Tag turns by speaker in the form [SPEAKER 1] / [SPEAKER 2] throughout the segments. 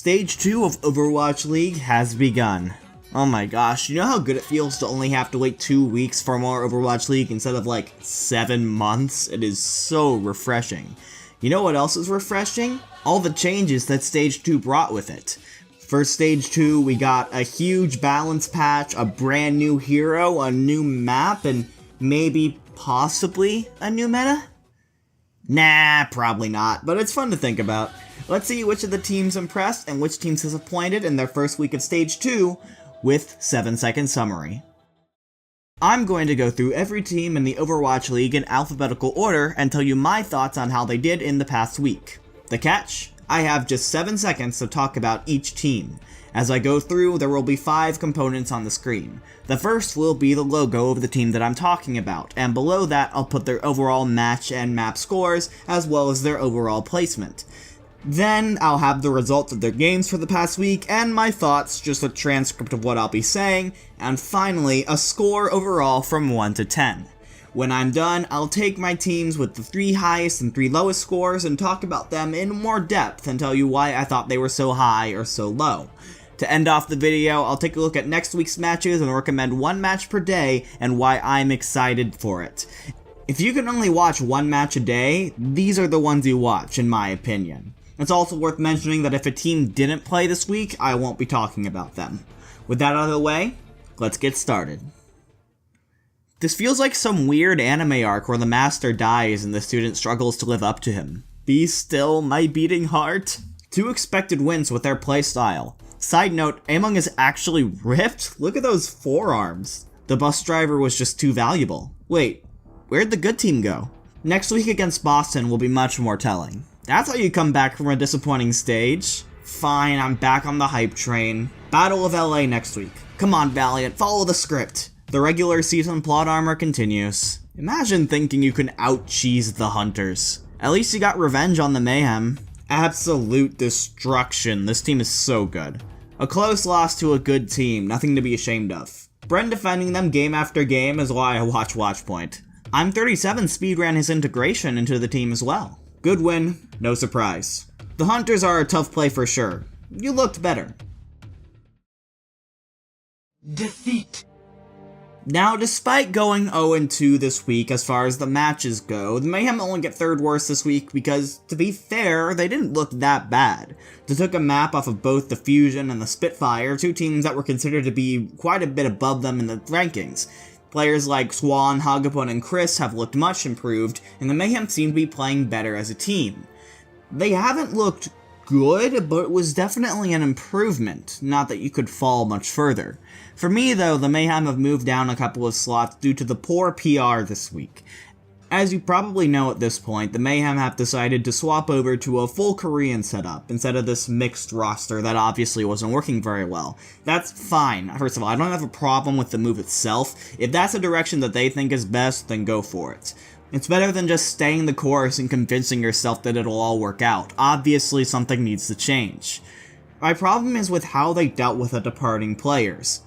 [SPEAKER 1] Stage 2 of Overwatch League has begun. Oh my gosh, you know how good it feels to only have to wait 2 weeks for more Overwatch League instead of like 7 months? It is so refreshing. You know what else is refreshing? All the changes that Stage 2 brought with it. For Stage 2, we got a huge balance patch, a brand new hero, a new map, and maybe, possibly, a new meta? Nah, probably not, but it's fun to think about. Let's see which of the teams impressed and which teams disappointed in their first week of Stage 2 with 7-second summary. I'm going to go through every team in the Overwatch League in alphabetical order and tell you my thoughts on how they did in the past week. The catch? I have just 7 seconds to talk about each team. As I go through, there will be 5 components on the screen. The first will be the logo of the team that I'm talking about, and below that I'll put their overall match and map scores, as well as their overall placement. Then I'll have the results of their games for the past week, and my thoughts, just a transcript of what I'll be saying, and finally, a score overall from 1 to 10. When I'm done, I'll take my teams with the 3 highest and 3 lowest scores and talk about them in more depth and tell you why I thought they were so high or so low. To end off the video, I'll take a look at next week's matches and recommend 1 match per day and why I'm excited for it. If you can only watch 1 match a day, these are the ones you watch, in my opinion. It's also worth mentioning that if a team didn't play this week, I won't be talking about them. With that out of the way, let's get started. This feels like some weird anime arc where the master dies and the student struggles to live up to him. Be still, my beating heart. 2 expected wins with their playstyle. Side note, Among is actually ripped? Look at those forearms. The bus driver was just too valuable. Wait, where'd the good team go? Next week against Boston will be much more telling. That's how you come back from a disappointing stage. Fine, I'm back on the hype train. Battle of LA next week. Come on, Valiant, follow the script. The regular season plot armor continues. Imagine thinking you can out-cheese the Hunters. At least you got revenge on the Mayhem. Absolute destruction. This team is so good. A close loss to a good team, nothing to be ashamed of. Bren defending them game after game is why I watch Watchpoint. I'm 37 speedran his integration into the team as well. Good win, no surprise. The Hunters are a tough play for sure. You looked better.
[SPEAKER 2] Defeat.
[SPEAKER 1] Now, despite going 0-2 this week as far as the matches go, the Mayhem only get 3rd worst this week because, to be fair, they didn't look that bad. They took a map off of both the Fusion and the Spitfire, 2 teams that were considered to be quite a bit above them in the rankings. Players like Swan, Hagapon, and Chris have looked much improved, and the Mayhem seem to be playing better as a team. They haven't looked good, but it was definitely an improvement, not that you could fall much further. For me though, the Mayhem have moved down a couple of slots due to the poor PR this week. As you probably know at this point, the Mayhem have decided to swap over to a full Korean setup instead of this mixed roster that obviously wasn't working very well. That's fine. First of all, I don't have a problem with the move itself. If that's a direction that they think is best, then go for it. It's better than just staying the course and convincing yourself that it'll all work out. Obviously, something needs to change. My problem is with how they dealt with the departing players.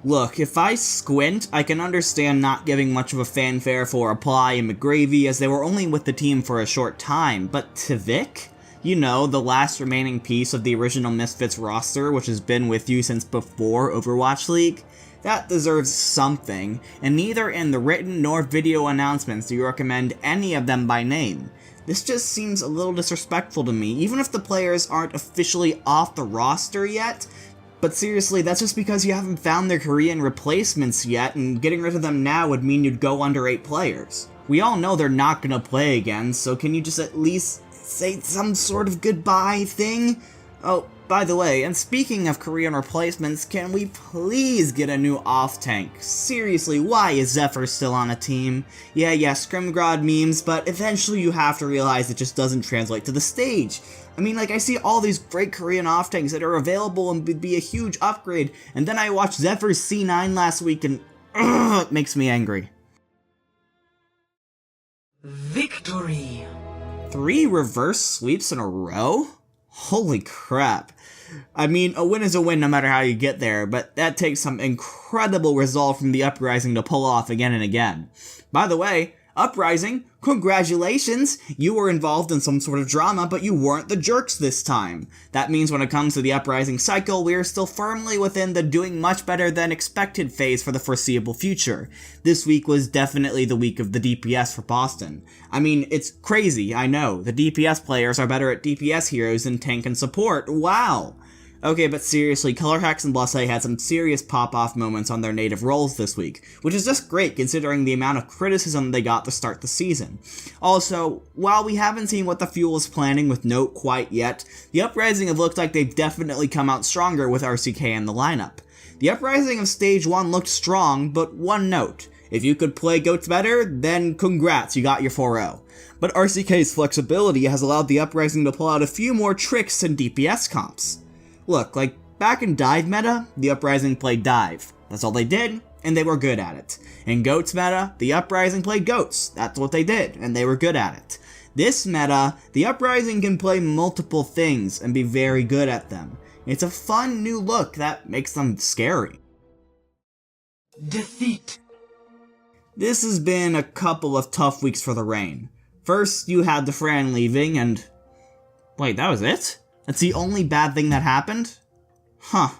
[SPEAKER 1] Look, if I squint, I can understand not giving much of a fanfare for Apply and McGravy as they were only with the team for a short time, but Tvik? You know, the last remaining piece of the original Misfits roster which has been with you since before Overwatch League? That deserves something, and neither in the written nor video announcements do you recommend any of them by name. This just seems a little disrespectful to me, even if the players aren't officially off the roster yet. But seriously, that's just because you haven't found their Korean replacements yet, and getting rid of them now would mean you'd go under 8 players. We all know they're not gonna play again, so can you just at least say some sort of goodbye thing? Oh, by the way, and speaking of Korean replacements, can we please get a new off-tank? Seriously, why is Zephyr still on a team? Yeah, Scrimgrod memes, but eventually you have to realize it just doesn't translate to the stage. I mean, like, I see all these great Korean off-tanks that are available and would be a huge upgrade, and then I watched Zephyr's C9 last week and it makes me angry.
[SPEAKER 2] Victory.
[SPEAKER 1] 3 reverse sweeps in a row? Holy crap. I mean, a win is a win no matter how you get there, but that takes some incredible resolve from the Uprising to pull off again and again. By the way, Uprising, congratulations! You were involved in some sort of drama, but you weren't the jerks this time. That means when it comes to the Uprising cycle, we are still firmly within the doing much better than expected phase for the foreseeable future. This week was definitely the week of the DPS for Boston. I mean, it's crazy, I know. The DPS players are better at DPS heroes than tank and support. Wow! Okay, but seriously, Colorhex and Blase had some serious pop-off moments on their native roles this week, which is just great considering the amount of criticism they got to start the season. Also, while we haven't seen what the Fuel is planning with Note quite yet, the Uprising have looked like they've definitely come out stronger with RCK in the lineup. The Uprising of Stage 1 looked strong, but one note. If you could play Goats better, then congrats, you got your 4-0. But RCK's flexibility has allowed the Uprising to pull out a few more tricks and DPS comps. Look, like, back in Dive meta, the Uprising played Dive. That's all they did, and they were good at it. In Goats meta, the Uprising played Goats. That's what they did, and they were good at it. This meta, the Uprising can play multiple things and be very good at them. It's a fun new look that makes them scary.
[SPEAKER 2] Defeat.
[SPEAKER 1] This has been a couple of tough weeks for the Reign. First, you had the Fran leaving, and... wait, that was it? That's the only bad thing that happened? Huh.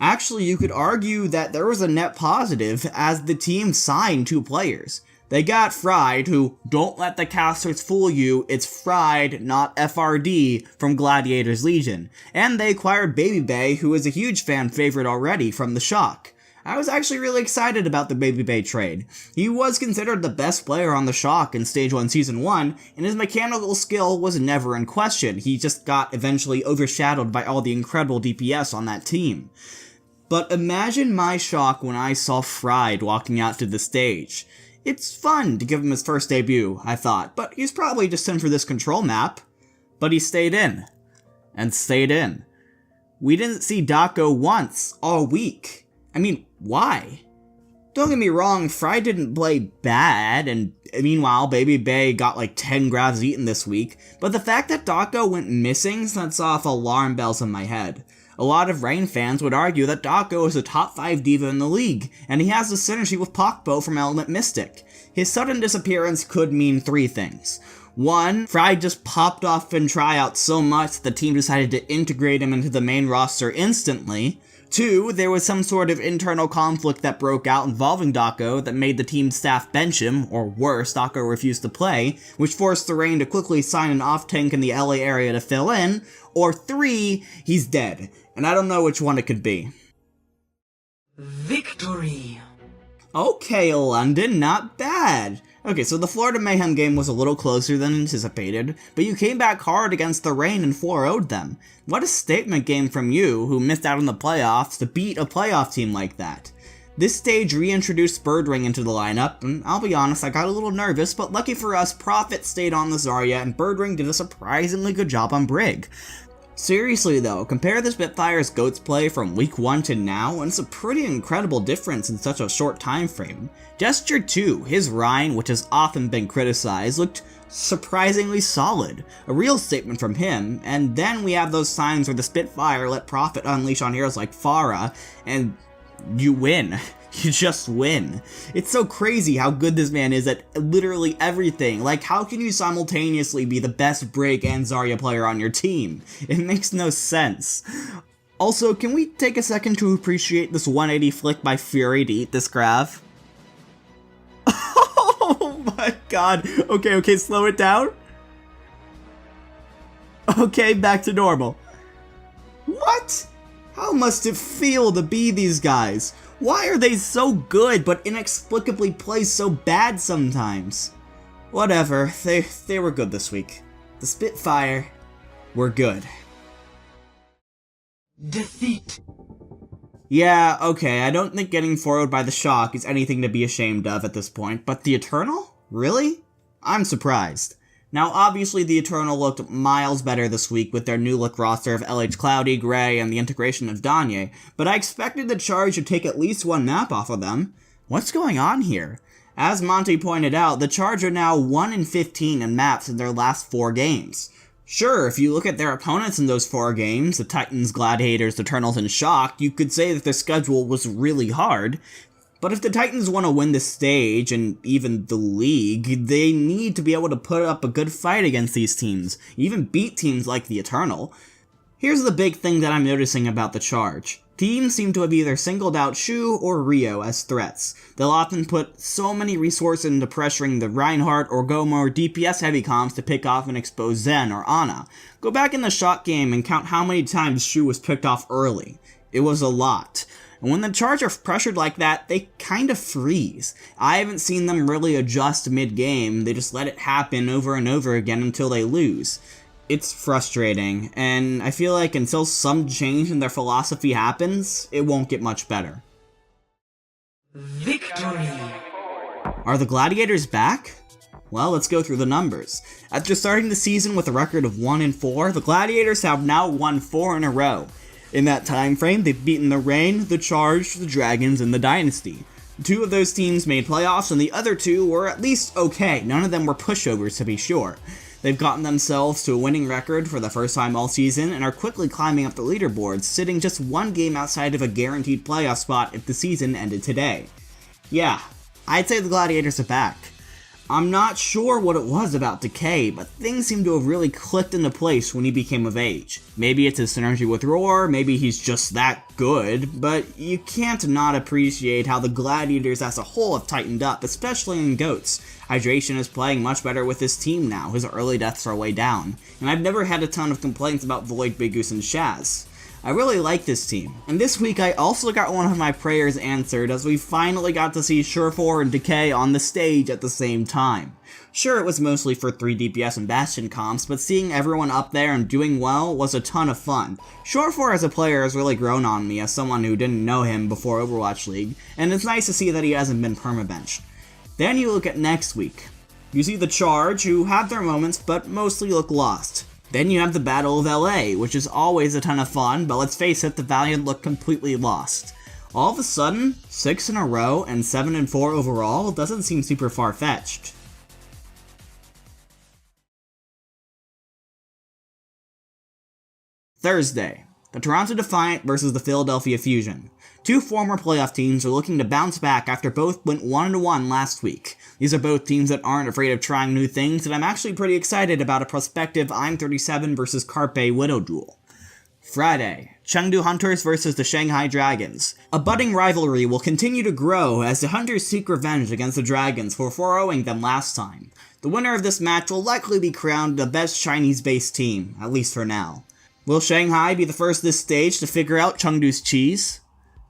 [SPEAKER 1] Actually, you could argue that there was a net positive as the team signed 2 players. They got Fried, who, don't let the casters fool you, it's Fried, not FRD, from Gladiators Legion. And they acquired Baby Bay, who is a huge fan favorite already from the Shock. I was actually really excited about the Baby Bay trade. He was considered the best player on the Shock in Stage 1 Season 1, and his mechanical skill was never in question. He just got eventually overshadowed by all the incredible DPS on that team. But imagine my shock when I saw Fried walking out to the stage. It's fun to give him his first debut, I thought, but he's probably just in for this control map. But he stayed in. And stayed in. We didn't see Dako once all week. I mean, why? Don't get me wrong, Fry didn't play bad, and meanwhile, Baby Bay got like 10 grabs eaten this week, but the fact that Dako went missing sets off alarm bells in my head. A lot of Reign fans would argue that Dako is a top 5 diva in the league, and he has a synergy with Pakbo from Element Mystic. His sudden disappearance could mean 3 things. 1, Fry just popped off in tryouts so much that the team decided to integrate him into the main roster instantly. 2, there was some sort of internal conflict that broke out involving Dako that made the team staff bench him, or worse, Dako refused to play, which forced the Reign to quickly sign an off-tank in the LA area to fill in. Or 3, he's dead, and I don't know which one it could be.
[SPEAKER 2] Victory.
[SPEAKER 1] Okay, London, not bad. Okay, so the Florida Mayhem game was a little closer than anticipated, but you came back hard against the Reign and 4-0'd them. What a statement game from you, who missed out on the playoffs, to beat a playoff team like that. This stage reintroduced Birdring into the lineup, and I'll be honest, I got a little nervous, but lucky for us, Prophet stayed on the Zarya, and Birdring did a surprisingly good job on Brig. Seriously though, compare the Spitfire's Goats play from week 1 to now, and it's a pretty incredible difference in such a short time frame. Gesture 2, his Rhine, which has often been criticized, looked surprisingly solid. A real statement from him, and then we have those times where the Spitfire let Prophet unleash on heroes like Pharah, and you win. You just win. It's so crazy how good this man is at literally everything. Like, how can you simultaneously be the best Brig and Zarya player on your team? It makes no sense. Also, can we take a second to appreciate this 180 flick by Fury to eat this Grav? Oh my god. Okay, slow it down. Okay, back to normal. What? How must it feel to be these guys? Why are they so good but inexplicably play so bad sometimes? Whatever, they were good this week. The Spitfire were good.
[SPEAKER 2] Defeat.
[SPEAKER 1] Yeah, okay, I don't think getting 4-0'd by the Shock is anything to be ashamed of at this point, but the Eternal? Really? I'm surprised. Now, obviously, the Eternal looked miles better this week with their new look roster of LH Cloudy, Gray, and the integration of Danye, but I expected the Charge to take at least one map off of them. What's going on here? As Monty pointed out, the Charge are now 1-15 in maps in their last 4 games. Sure, if you look at their opponents in those 4 games, the Titans, Gladiators, Eternals, and Shock, you could say that their schedule was really hard. But if the Titans want to win this stage, and even the league, they need to be able to put up a good fight against these teams, even beat teams like the Eternal. Here's the big thing that I'm noticing about the Charge. Teams seem to have either singled out Shu or Rio as threats. They'll often put so many resources into pressuring the Reinhardt or go more DPS heavy comps to pick off and expose Zen or Ana. Go back in the shot game and count how many times Shu was picked off early. It was a lot. And when the Charge are pressured like that, they kind of freeze. I haven't seen them really adjust mid-game, they just let it happen over and over again until they lose. It's frustrating, and I feel like until some change in their philosophy happens, it won't get much better.
[SPEAKER 2] Victory!
[SPEAKER 1] Are the Gladiators back? Well, let's go through the numbers. After starting the season with a record of 1-4, the Gladiators have now won 4 in a row. In that time frame, they've beaten the Reign, the Charge, the Dragons, and the Dynasty. 2 of those teams made playoffs, and the other 2 were at least okay. None of them were pushovers, to be sure. They've gotten themselves to a winning record for the first time all season and are quickly climbing up the leaderboards, sitting just 1 game outside of a guaranteed playoff spot if the season ended today. Yeah, I'd say the Gladiators are back. I'm not sure what it was about Decay, but things seem to have really clicked into place when he became of age. Maybe it's his synergy with Roar, maybe he's just that good, but you can't not appreciate how the Gladiators as a whole have tightened up, especially in GOATs. Hydration is playing much better with his team now, his early deaths are way down, and I've never had a ton of complaints about Void, Big Goose, and Shaz. I really like this team, and this week I also got one of my prayers answered as we finally got to see Surefour and Decay on the stage at the same time. Sure, it was mostly for 3 DPS and Bastion comps, but seeing everyone up there and doing well was a ton of fun. Surefour as a player has really grown on me as someone who didn't know him before Overwatch League, and it's nice to see that he hasn't been permabenched. Then you look at next week. You see the Charge, who have their moments but mostly look lost. Then you have the Battle of LA, which is always a ton of fun, but let's face it, the Valiant look completely lost. All of a sudden, 6 in a row and 7-4 overall doesn't seem super far-fetched. Thursday, the Toronto Defiant versus the Philadelphia Fusion. 2 former playoff teams are looking to bounce back after both went 1-1 last week. These are both teams that aren't afraid of trying new things, and I'm actually pretty excited about a prospective I'm37 versus Carpe Widow duel. Friday, Chengdu Hunters versus the Shanghai Dragons. A budding rivalry will continue to grow as the Hunters seek revenge against the Dragons for 4-0ing them last time. The winner of this match will likely be crowned the best Chinese-based team, at least for now. Will Shanghai be the first this stage to figure out Chengdu's cheese?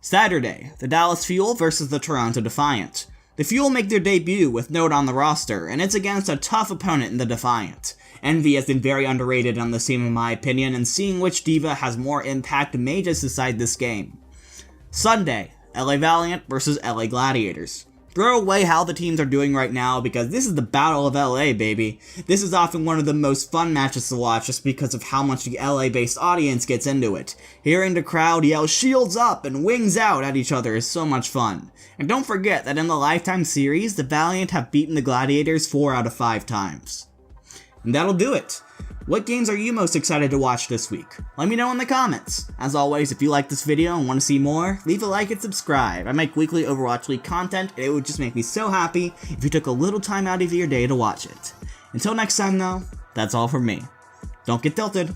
[SPEAKER 1] Saturday, the Dallas Fuel versus the Toronto Defiant. The Fuel make their debut with Note on the roster, and it's against a tough opponent in the Defiant. Envy has been very underrated on this team in my opinion, and seeing which diva has more impact may just decide this game. Sunday, LA Valiant versus LA Gladiators. Throw away how the teams are doing right now because this is the Battle of LA, baby. This is often one of the most fun matches to watch just because of how much the LA-based audience gets into it. Hearing the crowd yell shields up and wings out at each other is so much fun. And don't forget that in the Lifetime series, the Valiant have beaten the Gladiators 4 out of 5 times. And that'll do it. What games are you most excited to watch this week? Let me know in the comments. As always, if you like this video and want to see more, leave a like and subscribe. I make weekly Overwatch League content, and it would just make me so happy if you took a little time out of your day to watch it. Until next time though, that's all from me. Don't get tilted.